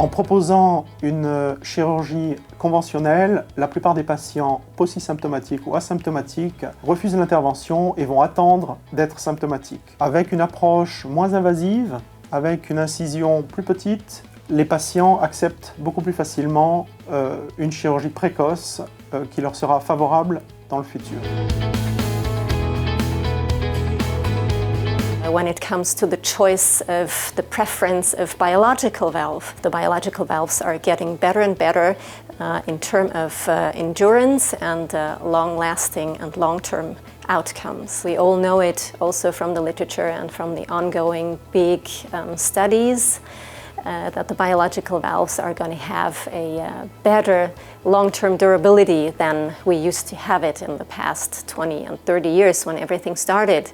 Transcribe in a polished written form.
En proposant une chirurgie conventionnelle, la plupart des patients paucisymptomatiques ou asymptomatiques refusent l'intervention et vont attendre d'être symptomatiques. Avec une approche moins invasive, avec une incision plus petite, les patients acceptent beaucoup plus facilement une chirurgie précoce qui leur sera favorable dans le futur. When it comes to the choice of the preference of biological valve, the biological valves are getting better and better in terms of endurance and long-lasting and long-term outcomes. We all know it also from the literature and from the ongoing big studies that the biological valves are going to have a better long-term durability than we used to have it in the past 20 and 30 years when everything started.